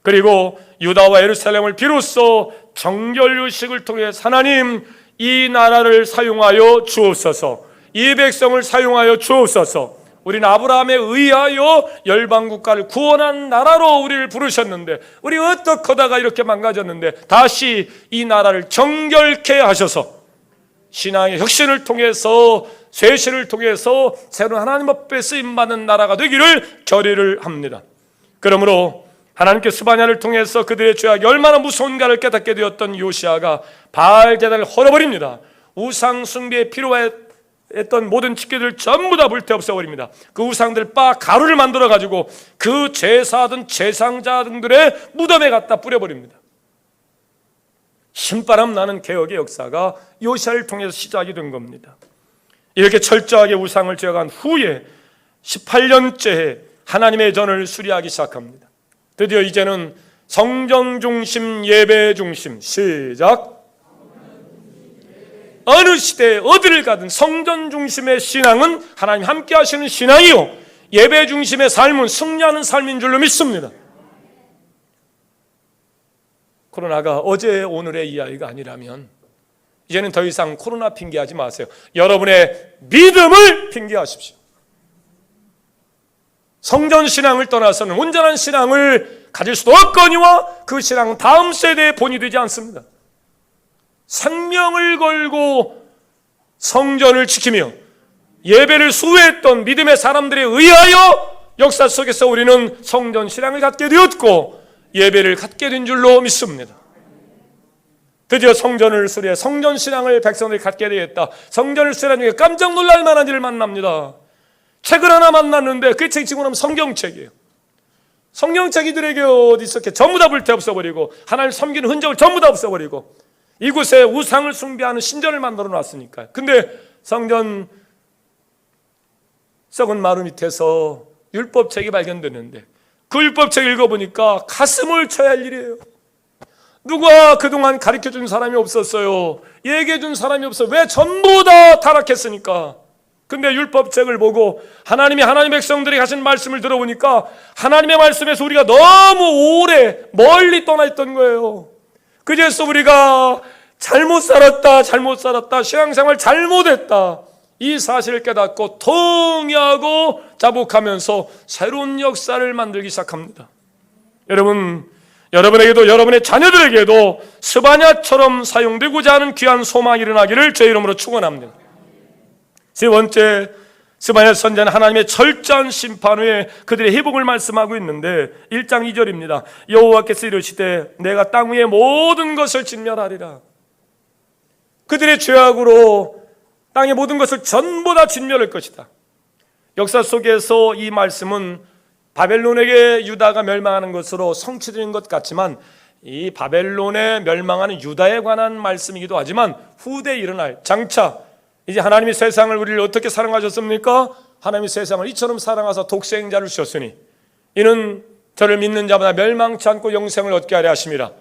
그리고 유다와 예루살렘을 비로소 정결유식을 통해 하나님, 이 나라를 사용하여 주옵소서, 이 백성을 사용하여 주옵소서, 우리는 아브라함에 의하여 열방국가를 구원한 나라로 우리를 부르셨는데 우리 어떻게 하다가 이렇게 망가졌는데 다시 이 나라를 정결케 하셔서 신앙의 혁신을 통해서, 쇄신을 통해서 새로운 하나님 앞에 쓰임받는 나라가 되기를 결의를 합니다. 그러므로 하나님께 스바냐를 통해서 그들의 죄악이 얼마나 무서운가를 깨닫게 되었던 요시아가 바알 제단을 헐어버립니다. 우상 숭배에 필요했던 모든 집기들 전부 다 불태없애버립니다. 그 우상들 가루를 만들어가지고 그 제사하던 제상자 등들의 무덤에 갖다 뿌려버립니다. 신바람 나는 개혁의 역사가 요시아를 통해서 시작이 된 겁니다. 이렇게 철저하게 우상을 제어한 후에 18년째 하나님의 전을 수리하기 시작합니다. 드디어 이제는 성전 중심, 예배 중심, 시작. 어느 시대에 어디를 가든 성전 중심의 신앙은 하나님 함께 하시는 신앙이요, 예배 중심의 삶은 승리하는 삶인 줄로 믿습니다. 코로나가 어제 오늘의 이야기가 아니라면 이제는 더 이상 코로나 핑계하지 마세요. 여러분의 믿음을 핑계하십시오. 성전 신앙을 떠나서는 온전한 신앙을 가질 수도 없거니와 그 신앙은 다음 세대의 본이 되지 않습니다. 생명을 걸고 성전을 지키며 예배를 수호했던 믿음의 사람들에 의하여 역사 속에서 우리는 성전 신앙을 갖게 되었고 예배를 갖게 된 줄로 믿습니다. 드디어 성전을 수리해 성전 신앙을 백성들이 갖게 되었다. 성전을 수리하는 게 깜짝 놀랄 만한 일을 만납니다. 책을 하나 만났는데 그 책이 지금 성경책이에요. 성경책이들에게 어디 있었게 전부 다 불태없어버리고 하나님을 섬기는 흔적을 전부 다 없애버리고 이곳에 우상을 숭배하는 신전을 만들어 놨으니까요. 근데 성전 썩은 마루 밑에서 율법책이 발견되는데 그 율법책 읽어보니까 가슴을 쳐야 할 일이에요. 누가 그동안 가르쳐준 사람이 없었어요. 얘기해준 사람이 없어요. 왜 전부 다 타락했으니까. 근데 율법책을 보고 하나님의 백성들이 하신 말씀을 들어보니까 하나님의 말씀에서 우리가 너무 오래 멀리 떠나 있던 거예요. 그래서 우리가 잘못 살았다, 신앙생활 잘못했다, 이 사실을 깨닫고 통회하고 자복하면서 새로운 역사를 만들기 시작합니다. 여러분에게도 여러분의 자녀들에게도 스바냐처럼 사용되고자 하는 귀한 소망이 일어나기를 제 이름으로 축원합니다. 세 번째, 스바냐 선지자는 하나님의 철저한 심판 후에 그들의 회복을 말씀하고 있는데 1장 2절입니다. 여호와께서 이르시되 내가 땅 위의 모든 것을 진멸하리라. 그들의 죄악으로 땅의 모든 것을 전부 다 진멸할 것이다. 역사 속에서 이 말씀은 바벨론에게 유다가 멸망하는 것으로 성취된 것 같지만 이 바벨론에 멸망하는 유다에 관한 말씀이기도 하지만 후대에 일어날 장차 이제 하나님이 세상을 우리를 어떻게 사랑하셨습니까? 하나님이 세상을 이처럼 사랑하사 독생자를 주셨으니 이는 저를 믿는 자마다 멸망치 않고 영생을 얻게 하려 하심이라.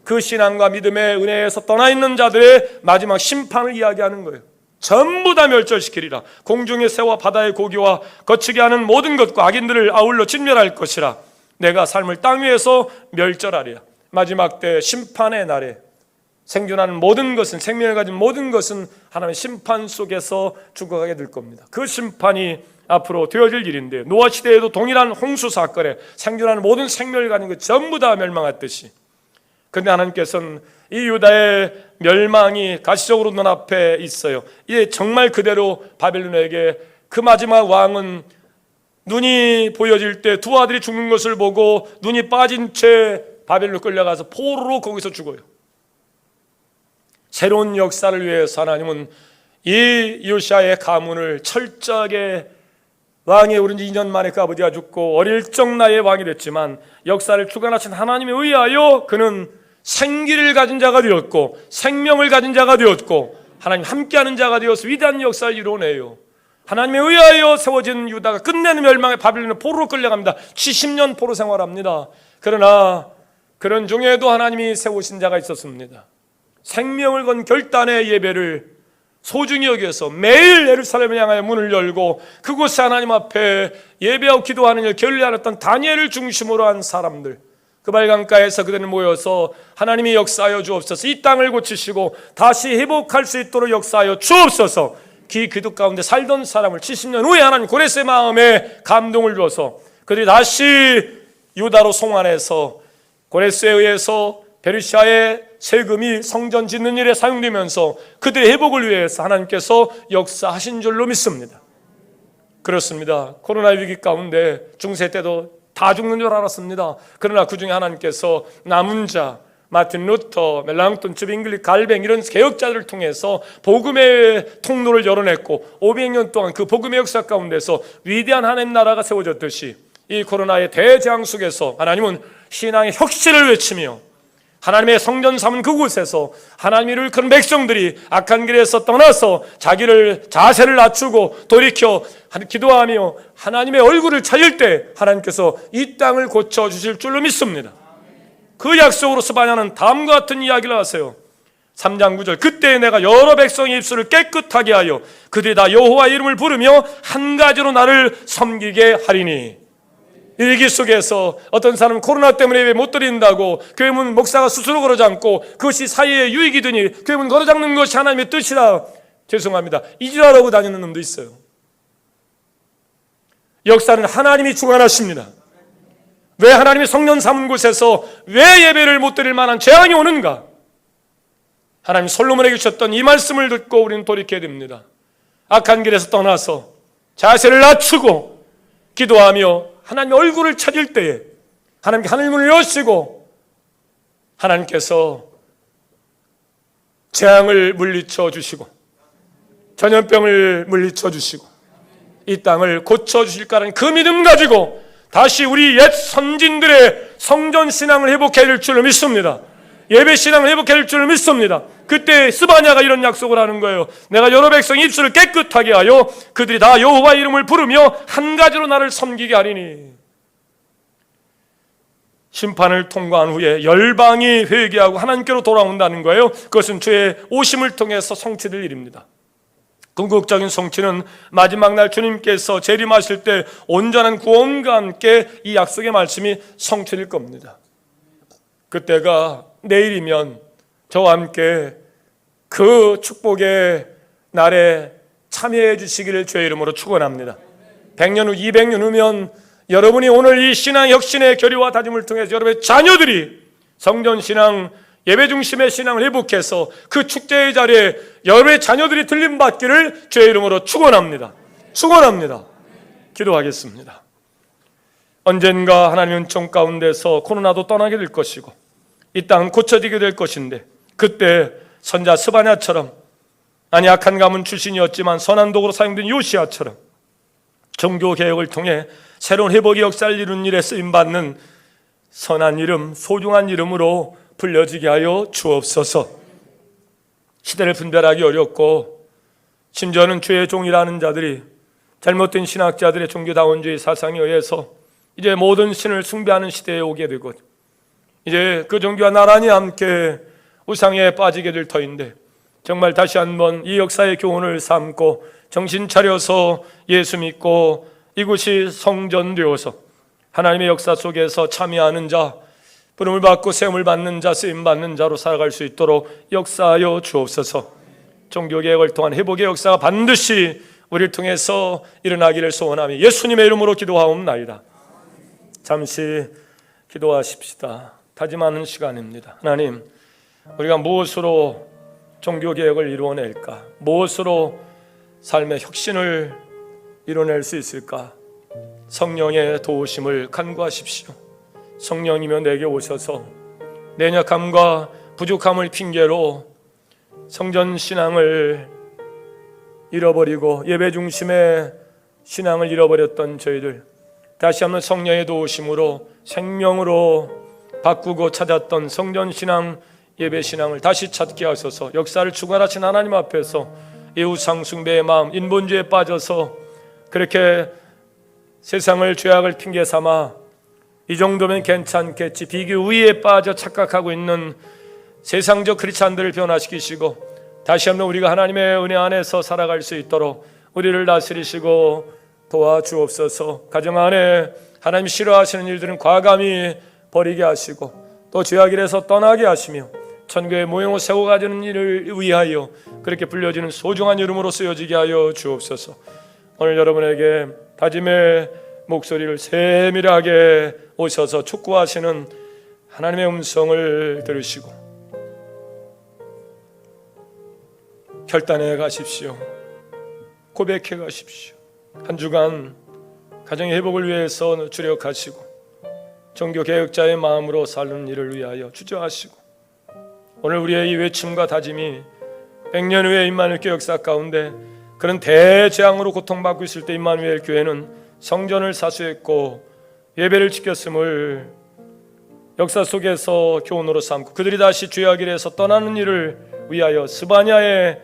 그 신앙과 믿음의 은혜에서 떠나 있는 자들의 마지막 심판을 이야기하는 거예요. 전부 다 멸절시키리라. 공중의 새와 바다의 고기와 거치게 하는 모든 것과 악인들을 아울러 진멸할 것이라. 내가 삶을 땅 위에서 멸절하리라. 마지막 때 심판의 날에 생존하는 모든 것은, 생명을 가진 모든 것은 하나님의 심판 속에서 죽어가게 될 겁니다. 그 심판이 앞으로 되어질 일인데, 노아 시대에도 동일한 홍수 사건에 생존하는 모든 생명을 가진 것 전부 다 멸망했듯이, 그런데 하나님께서는 이 유다의 멸망이 가시적으로 눈앞에 있어요. 이게 정말 그대로 바벨론에게 그 마지막 왕은 눈이 보여질 때 두 아들이 죽는 것을 보고 눈이 빠진 채 바벨론으로 끌려가서 포로로 거기서 죽어요. 새로운 역사를 위해서 하나님은 이 요시아의 가문을 철저하게, 왕에 오른 지 2년 만에 그 아버지가 죽고 어릴 적 나이에 왕이 됐지만 역사를 주관하신 하나님에 의하여 그는 생기를 가진 자가 되었고 생명을 가진 자가 되었고 하나님 함께하는 자가 되어서 위대한 역사를 이루어내요. 하나님에 의하여 세워진 유다가 끝내는 멸망의 바빌론의 포로로 끌려갑니다. 70년 포로 생활합니다. 그러나 그런 중에도 하나님이 세우신 자가 있었습니다. 생명을 건 결단의 예배를 소중히 여겨서 매일 예루살렘을 향하여 문을 열고 그곳에 하나님 앞에 예배하고 기도하는 일 결례하였던 다니엘을 중심으로 한 사람들, 그 발강가에서 그들은 모여서 하나님이 역사하여 주옵소서, 이 땅을 고치시고 다시 회복할 수 있도록 역사하여 주옵소서. 기도 가운데 살던 사람을 70년 후에 하나님 고레스의 마음에 감동을 주어서 그들이 다시 유다로 송환해서 고레스에 의해서 페르시아의 세금이 성전 짓는 일에 사용되면서 그들의 회복을 위해서 하나님께서 역사하신 줄로 믿습니다. 그렇습니다. 코로나 위기 가운데 중세 때도 다 죽는 줄 알았습니다. 그러나 그 중에 하나님께서 남은 자, 마틴 루터, 멜랑톤, 쯔빙글리, 갈뱅 이런 개혁자들을 통해서 복음의 통로를 열어냈고 500년 동안 그 복음의 역사 가운데서 위대한 하나님 나라가 세워졌듯이 이 코로나의 대재앙 속에서 하나님은 신앙의 혁신을 외치며 하나님의 성전 삼은 그곳에서 하나님을 일컫는 백성들이 악한 길에서 떠나서 자세를 낮추고 돌이켜 기도하며 하나님의 얼굴을 찾을 때 하나님께서 이 땅을 고쳐주실 줄로 믿습니다. 그 약속으로 스바냐는 다음과 같은 이야기를 하세요. 3장 9절, 그때 내가 여러 백성의 입술을 깨끗하게 하여 그들이 다 여호와 이름을 부르며 한 가지로 나를 섬기게 하리니. 이 위기 속에서 어떤 사람은 코로나 때문에 예배 못 드린다고 교회 문 목사가 스스로 걸어잡고 그것이 사회의 유익이 되니 교회 문 걸어잡는 것이 하나님의 뜻이라, 죄송합니다, 이지랄하고 다니는 놈도 있어요. 역사는 하나님이 주관하십니다. 왜 하나님이 성전 삼은 곳에서 왜 예배를 못 드릴 만한 재앙이 오는가? 하나님 솔로몬에게 주셨던 이 말씀을 듣고 우리는 돌이켜야 됩니다. 악한 길에서 떠나서 자세를 낮추고 기도하며 하나님의 얼굴을 찾을 때에 하나님께 하늘문을 여시고 하나님께서 재앙을 물리쳐 주시고 전염병을 물리쳐 주시고 이 땅을 고쳐 주실 거라는 그 믿음 가지고 다시 우리 옛 선진들의 성전 신앙을 회복해야 될 줄로 믿습니다. 예배 신앙을 회복해야 될 줄로 믿습니다. 그때 스바냐가 이런 약속을 하는 거예요. 내가 여러 백성의 입술을 깨끗하게 하여 그들이 다 여호와 이름을 부르며 한 가지로 나를 섬기게 하리니. 심판을 통과한 후에 열방이 회개하고 하나님께로 돌아온다는 거예요. 그것은 주의 오심을 통해서 성취될 일입니다. 궁극적인 성취는 마지막 날 주님께서 재림하실 때 온전한 구원과 함께 이 약속의 말씀이 성취될 겁니다. 그때가 내일이면 저와 함께 그 축복의 날에 참여해 주시기를 주의 이름으로 축원합니다. 100년 후 200년 후면 여러분이 오늘 이 신앙 혁신의 교리와 다짐을 통해서 여러분의 자녀들이 성전신앙 예배 중심의 신앙을 회복해서 그 축제의 자리에 여러분의 자녀들이 들림받기를 주의 이름으로 축원합니다. 축원합니다. 기도하겠습니다. 언젠가 하나님의 은총 가운데서 코로나도 떠나게 될 것이고 이 땅은 고쳐지게 될 것인데 그때 선자 스바냐처럼 아니 악한 가문 출신이었지만 선한 도구로 사용된 요시야처럼 종교개혁을 통해 새로운 회복의 역사를 이룬 일에 쓰임받는 선한 이름, 소중한 이름으로 불려지게 하여 주옵소서. 시대를 분별하기 어렵고 심지어는 주의 종이라는 자들이 잘못된 신학자들의 종교다원주의 사상에 의해서 이제 모든 신을 숭배하는 시대에 오게 되고 이제 그 종교와 나란히 함께 우상에 빠지게 될 터인데 정말 다시 한번 이 역사의 교훈을 삼고 정신 차려서 예수 믿고 이곳이 성전 되어서 하나님의 역사 속에서 참여하는 자, 부름을 받고 세움을 받는 자, 쓰임받는 자로 살아갈 수 있도록 역사하여 주옵소서. 종교개혁을 통한 회복의 역사가 반드시 우리를 통해서 일어나기를 소원하며 예수님의 이름으로 기도하옵나이다. 잠시 기도하십시다. 다짐하는 시간입니다. 하나님, 우리가 무엇으로 종교개혁을 이루어낼까? 무엇으로 삶의 혁신을 이뤄낼 수 있을까? 성령의 도우심을 간구하십시오. 성령이며 내게 오셔서 내 약함과 부족함을 핑계로 성전신앙을 잃어버리고 예배 중심의 신앙을 잃어버렸던 저희들 다시 한번 성령의 도우심으로 생명으로 바꾸고 찾았던 성전신앙 예배신앙을 다시 찾게 하소서. 역사를 주관하신 하나님 앞에서 이웃상숭배의 마음, 인본주의에 빠져서 그렇게 세상을 죄악을 핑계 삼아 이 정도면 괜찮겠지 비교 우위에 빠져 착각하고 있는 세상적 크리스찬들을 변화시키시고 다시 한번 우리가 하나님의 은혜 안에서 살아갈 수 있도록 우리를 다스리시고 도와주옵소서. 가정 안에 하나님 싫어하시는 일들은 과감히 버리게 하시고 또 죄악일에서 떠나게 하시며 천국의 모형을 세워 가지는 일을 위하여 그렇게 불려지는 소중한 이름으로 쓰여지게 하여 주옵소서. 오늘 여러분에게 다짐의 목소리를 세밀하게 오셔서 촉구하시는 하나님의 음성을 들으시고 결단해 가십시오. 고백해 가십시오. 한 주간 가정의 회복을 위해서 주력하시고 종교개혁자의 마음으로 사는 일을 위하여 주저하시고 오늘 우리의 이 외침과 다짐이 100년 후에 임마누엘 교회 역사 가운데 그런 대재앙으로 고통받고 있을 때 임마누엘 교회는 성전을 사수했고 예배를 지켰음을 역사 속에서 교훈으로 삼고 그들이 다시 죄악 길에서 떠나는 일을 위하여 스바냐의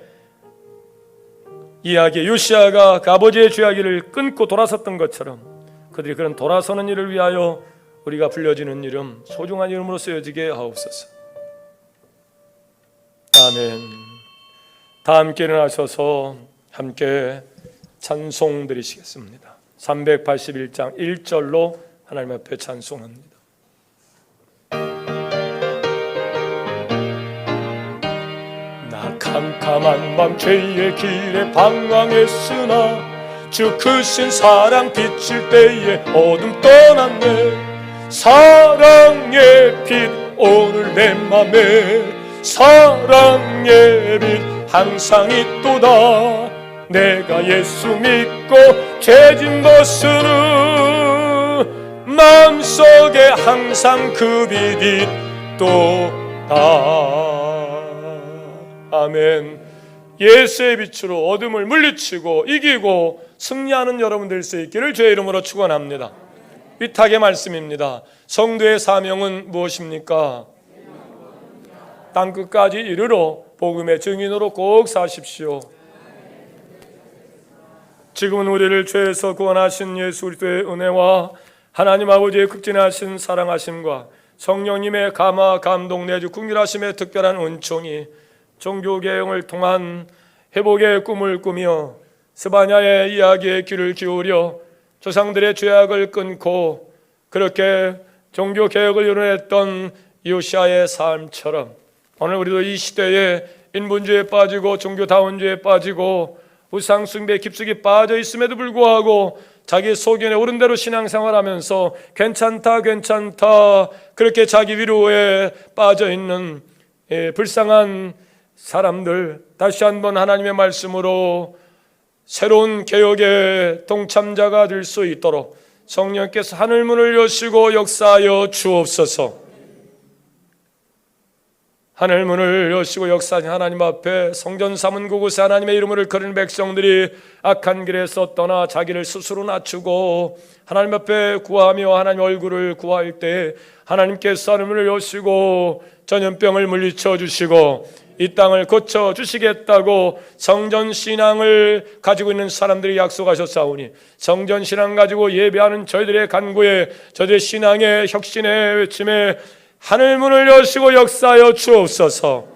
이야기 요시야가 그 아버지의 죄악 길을 끊고 돌아섰던 것처럼 그들이 그런 돌아서는 일을 위하여 우리가 불려지는 이름 소중한 이름으로 쓰여지게 하옵소서. 아멘. 다 함께 일어나셔서 함께 찬송 드리시겠습니다. 381장 1절로 하나님 앞에 찬송합니다. 나 캄캄한 밤 죄의 길에 방황했으나 주 크신 사랑 비칠 때에 어둠 떠났네. 사랑의 빛 오늘 내 맘에 사랑의 빛 항상 있도다. 내가 예수 믿고 죄진 것은 마음속에 항상 그 빛이 있도다. 아멘. 예수의 빛으로 어둠을 물리치고 이기고 승리하는 여러분 될 수 있기를 주의 이름으로 축원합니다. 위탁의 말씀입니다. 성도의 사명은 무엇입니까? 땅끝까지 이르러 복음의 증인으로 꼭 사십시오. 지금은 우리를 죄에서 구원하신 예수 그리스도의 은혜와 하나님 아버지의 극진하신 사랑하심과 성령님의 감화 감동 내주 긍휼하심의 특별한 은총이 종교개혁을 통한 회복의 꿈을 꾸며 스바냐의 이야기에 귀를 기울여 조상들의 죄악을 끊고 그렇게 종교개혁을 이뤄냈던 요시야의 삶처럼 오늘 우리도 이 시대에 인본주의에 빠지고 종교다원주의에 빠지고 우상 숭배에 깊숙이 빠져 있음에도 불구하고 자기 소견에 옳은 대로 신앙생활하면서 괜찮다 그렇게 자기 위로에 빠져 있는 불쌍한 사람들, 다시 한번 하나님의 말씀으로 새로운 개혁의 동참자가 될 수 있도록 성령께서 하늘문을 여시고 역사하여 주옵소서. 하늘문을 여시고 역사하신 하나님 앞에 성전 삼은 그곳에 하나님의 이름을 거리는 백성들이 악한 길에서 떠나 자기를 스스로 낮추고 하나님 앞에 구하며 하나님 얼굴을 구할 때 하나님께서 하늘문을 여시고 전염병을 물리쳐 주시고 이 땅을 고쳐 주시겠다고 성전신앙을 가지고 있는 사람들이 약속하셨사오니 성전신앙 가지고 예배하는 저희들의 간구에, 저희들의 신앙의 혁신의 외침에 하늘문을 여시고 역사하여 주옵소서.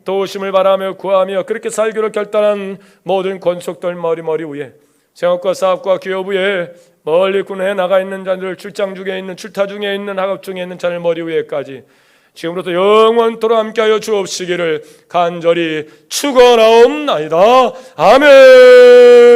도우심을 바라며 구하며 그렇게 살기로 결단한 모든 권속들 머리 위에, 생업과 사업과 기업 위에, 멀리 군에 나가 있는 자들, 출장 중에 있는, 출타 중에 있는, 학업 중에 있는 자들 머리 위에까지 지금부터 영원토록 함께하여 주옵시기를 간절히 축원하옵나이다. 아멘.